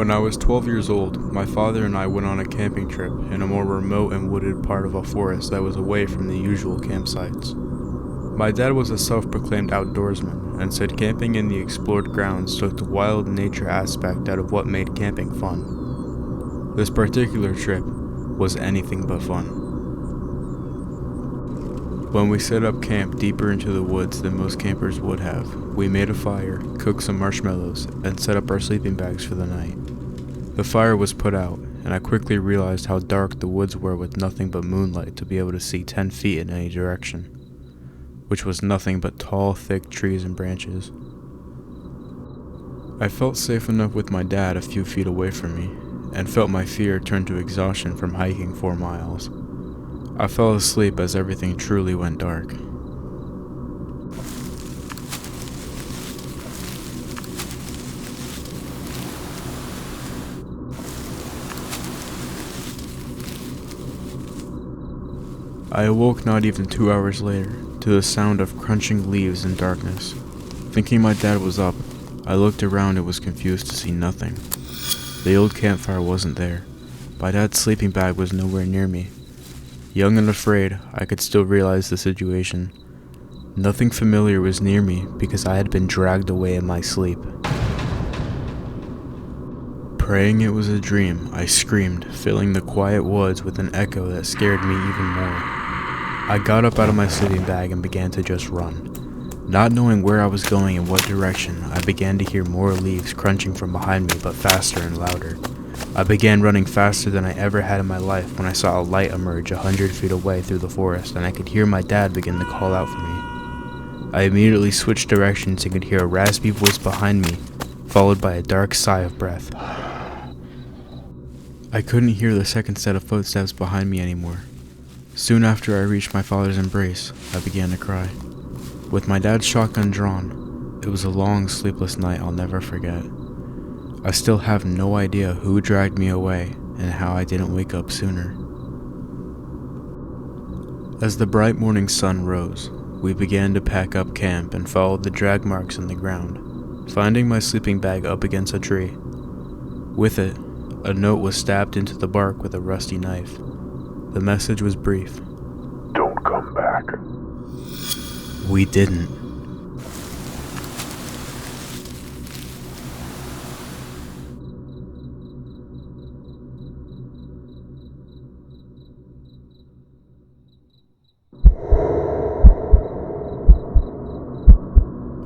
When I was 12 years old, my father and I went on a camping trip in a more remote and wooded part of a forest that was away from the usual campsites. My dad was a self-proclaimed outdoorsman and said camping in the explored grounds took the wild nature aspect out of what made camping fun. This particular trip was anything but fun. When we set up camp deeper into the woods than most campers would have, we made a fire, cooked some marshmallows, and set up our sleeping bags for the night. The fire was put out, and I quickly realized how dark the woods were with nothing but moonlight to be able to see 10 feet in any direction, which was nothing but tall, thick trees and branches. I felt safe enough with my dad a few feet away from me, and felt my fear turn to exhaustion from hiking 4 miles. I fell asleep as everything truly went dark. I awoke not even 2 hours later to the sound of crunching leaves in darkness. Thinking my dad was up, I looked around and was confused to see nothing. The old campfire wasn't there. My dad's sleeping bag was nowhere near me. Young and afraid, I could still realize the situation. Nothing familiar was near me because I had been dragged away in my sleep. Praying it was a dream, I screamed, filling the quiet woods with an echo that scared me even more. I got up out of my sleeping bag and began to just run. Not knowing where I was going in what direction, I began to hear more leaves crunching from behind me, but faster and louder. I began running faster than I ever had in my life when I saw a light emerge 100 feet away through the forest, and I could hear my dad begin to call out for me. I immediately switched directions and could hear a raspy voice behind me, followed by a dark sigh of breath. I couldn't hear the second set of footsteps behind me anymore. Soon after I reached my father's embrace, I began to cry. With my dad's shotgun drawn, it was a long, sleepless night I'll never forget. I still have no idea who dragged me away and how I didn't wake up sooner. As the bright morning sun rose, we began to pack up camp and followed the drag marks in the ground, finding my sleeping bag up against a tree. With it, a note was stabbed into the bark with a rusty knife. The message was brief. Don't come back. We didn't.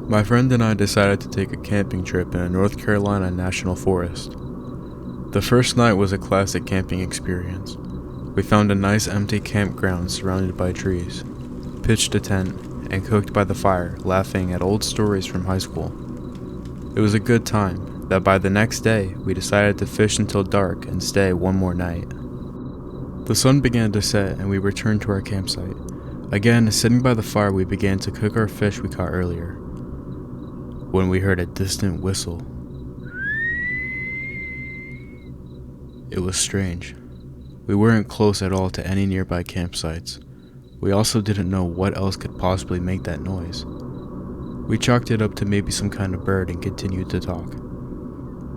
My friend and I decided to take a camping trip in a North Carolina national forest. The first night was a classic camping experience. We found a nice empty campground surrounded by trees, pitched a tent, and cooked by the fire, laughing at old stories from high school. It was a good time that by the next day we decided to fish until dark and stay one more night. The sun began to set and we returned to our campsite. Again, sitting by the fire, we began to cook our fish we caught earlier, when we heard a distant whistle. It was strange. We weren't close at all to any nearby campsites. We also didn't know what else could possibly make that noise. We chalked it up to maybe some kind of bird and continued to talk.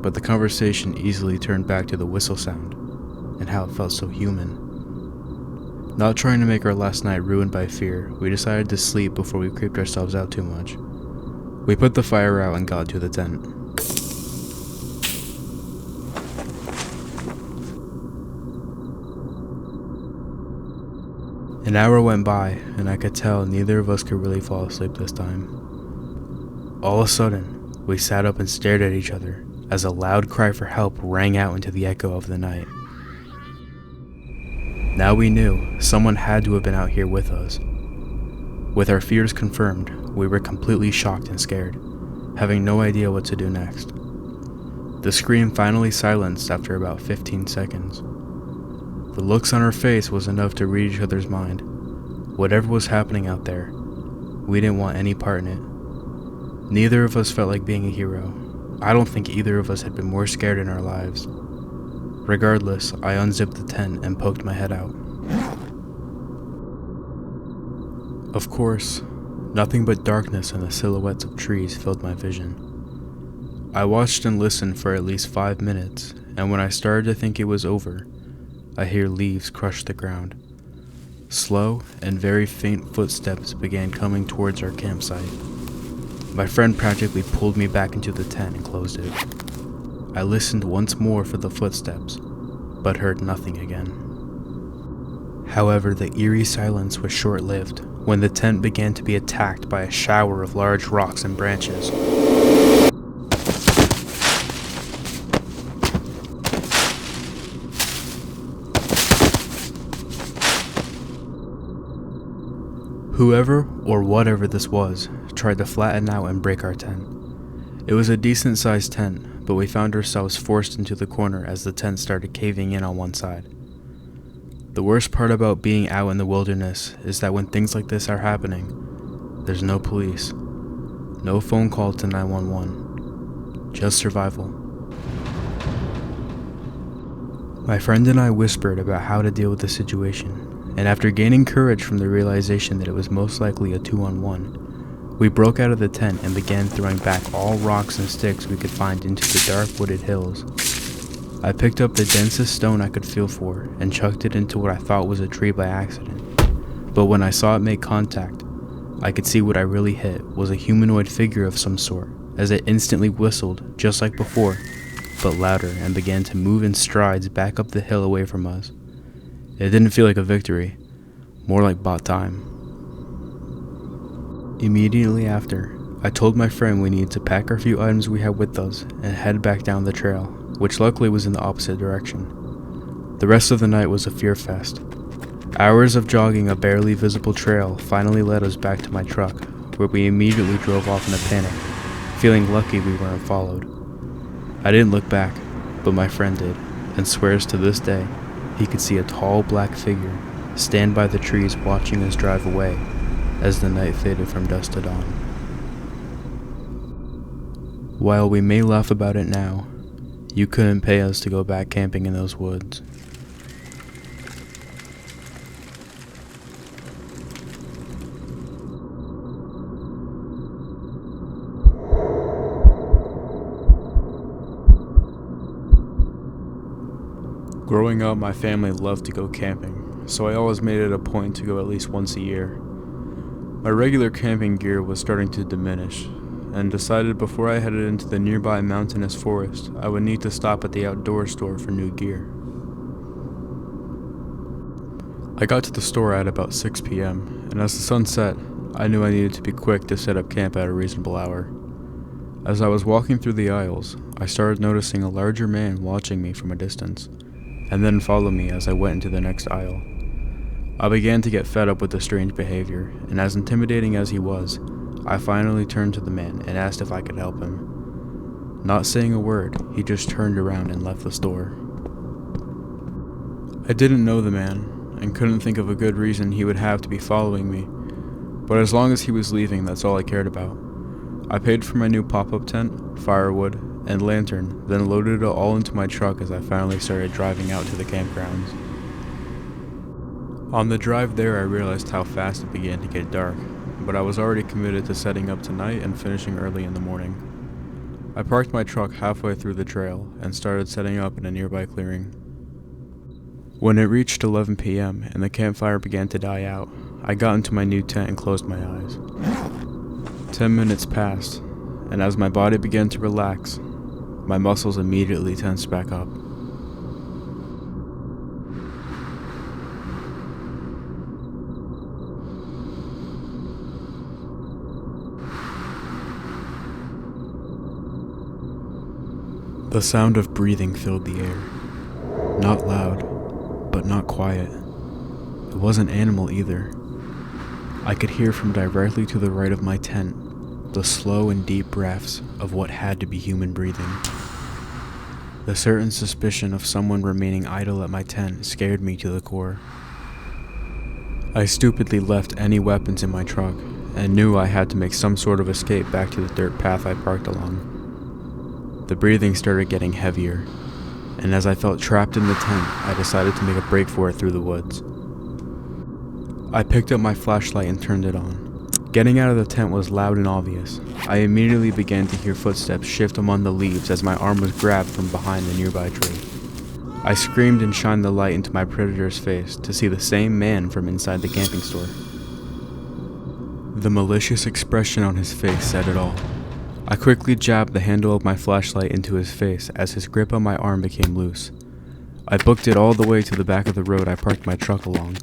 But the conversation easily turned back to the whistle sound, and how it felt so human. Not trying to make our last night ruined by fear, we decided to sleep before we creeped ourselves out too much. We put the fire out and got into the tent. An hour went by, and I could tell neither of us could really fall asleep this time. All of a sudden, we sat up and stared at each other as a loud cry for help rang out into the echo of the night. Now we knew someone had to have been out here with us. With our fears confirmed, we were completely shocked and scared, having no idea what to do next. The scream finally silenced after about 15 seconds. The looks on our face was enough to read each other's mind. Whatever was happening out there, we didn't want any part in it. Neither of us felt like being a hero. I don't think either of us had been more scared in our lives. Regardless, I unzipped the tent and poked my head out. Of course, nothing but darkness and the silhouettes of trees filled my vision. I watched and listened for at least 5 minutes, and when I started to think it was over, I hear leaves crush the ground. Slow and very faint footsteps began coming towards our campsite. My friend practically pulled me back into the tent and closed it. I listened once more for the footsteps, but heard nothing again. However, the eerie silence was short-lived when the tent began to be attacked by a shower of large rocks and branches. Whoever or whatever this was tried to flatten out and break our tent. It was a decent-sized tent, but we found ourselves forced into the corner as the tent started caving in on one side. The worst part about being out in the wilderness is that when things like this are happening, there's no police, no phone call to 911, just survival. My friend and I whispered about how to deal with the situation, and after gaining courage from the realization that it was most likely a 2-on-1, we broke out of the tent and began throwing back all rocks and sticks we could find into the dark wooded hills. I picked up the densest stone I could feel for and chucked it into what I thought was a tree by accident. But when I saw it make contact, I could see what I really hit was a humanoid figure of some sort, as it instantly whistled just like before, but louder, and began to move in strides back up the hill away from us. It didn't feel like a victory, more like bought time. Immediately after, I told my friend we needed to pack our few items we had with us and head back down the trail, which luckily was in the opposite direction. The rest of the night was a fear fest. Hours of jogging a barely visible trail finally led us back to my truck, where we immediately drove off in a panic, feeling lucky we weren't followed. I didn't look back, but my friend did, and swears to this day he could see a tall black figure stand by the trees watching us drive away as the night faded from dusk to dawn. While we may laugh about it now, you couldn't pay us to go back camping in those woods. Growing up, my family loved to go camping, so I always made it a point to go at least once a year. My regular camping gear was starting to diminish, and decided before I headed into the nearby mountainous forest, I would need to stop at the outdoor store for new gear. I got to the store at about 6 p.m., and as the sun set, I knew I needed to be quick to set up camp at a reasonable hour. As I was walking through the aisles, I started noticing a larger man watching me from a distance, and then follow me as I went into the next aisle. I began to get fed up with the strange behavior, and as intimidating as he was, I finally turned to the man and asked if I could help him. Not saying a word, he just turned around and left the store. I didn't know the man, and couldn't think of a good reason he would have to be following me, but as long as he was leaving, that's all I cared about. I paid for my new pop-up tent, firewood, and lantern, then loaded it all into my truck as I finally started driving out to the campgrounds. On the drive there, I realized how fast it began to get dark, but I was already committed to setting up tonight and finishing early in the morning. I parked my truck halfway through the trail and started setting up in a nearby clearing. When it reached 11 p.m. and the campfire began to die out, I got into my new tent and closed my eyes. 10 minutes passed, and as my body began to relax, my muscles immediately tensed back up. The sound of breathing filled the air. Not loud, but not quiet. It wasn't animal either. I could hear from directly to the right of my tent the slow and deep breaths of what had to be human breathing. The certain suspicion of someone remaining idle at my tent scared me to the core. I stupidly left any weapons in my truck and knew I had to make some sort of escape back to the dirt path I parked along. The breathing started getting heavier, and as I felt trapped in the tent, I decided to make a break for it through the woods. I picked up my flashlight and turned it on. Getting out of the tent was loud and obvious. I immediately began to hear footsteps shift among the leaves as my arm was grabbed from behind the nearby tree. I screamed and shined the light into my predator's face to see the same man from inside the camping store. The malicious expression on his face said it all. I quickly jabbed the handle of my flashlight into his face as his grip on my arm became loose. I booked it all the way to the back of the road I parked my truck along,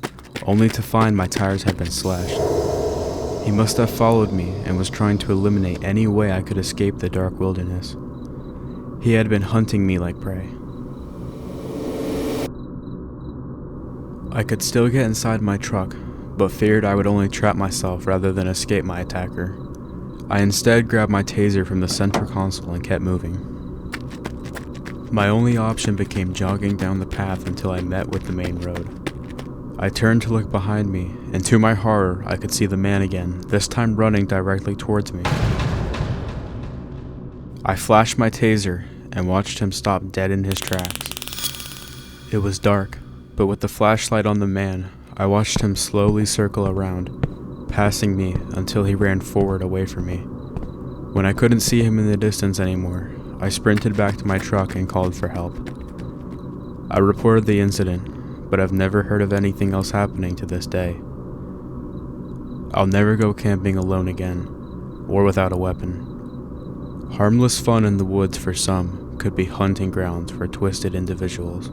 only to find my tires had been slashed. He must have followed me and was trying to eliminate any way I could escape the dark wilderness. He had been hunting me like prey. I could still get inside my truck, but feared I would only trap myself rather than escape my attacker. I instead grabbed my taser from the center console and kept moving. My only option became jogging down the path until I met with the main road. I turned to look behind me, and to my horror, I could see the man again, this time running directly towards me. I flashed my taser and watched him stop dead in his tracks. It was dark, but with the flashlight on the man, I watched him slowly circle around, passing me until he ran forward away from me. When I couldn't see him in the distance anymore, I sprinted back to my truck and called for help. I reported the incident, but I've never heard of anything else happening to this day. I'll never go camping alone again, or without a weapon. Harmless fun in the woods for some could be hunting grounds for twisted individuals.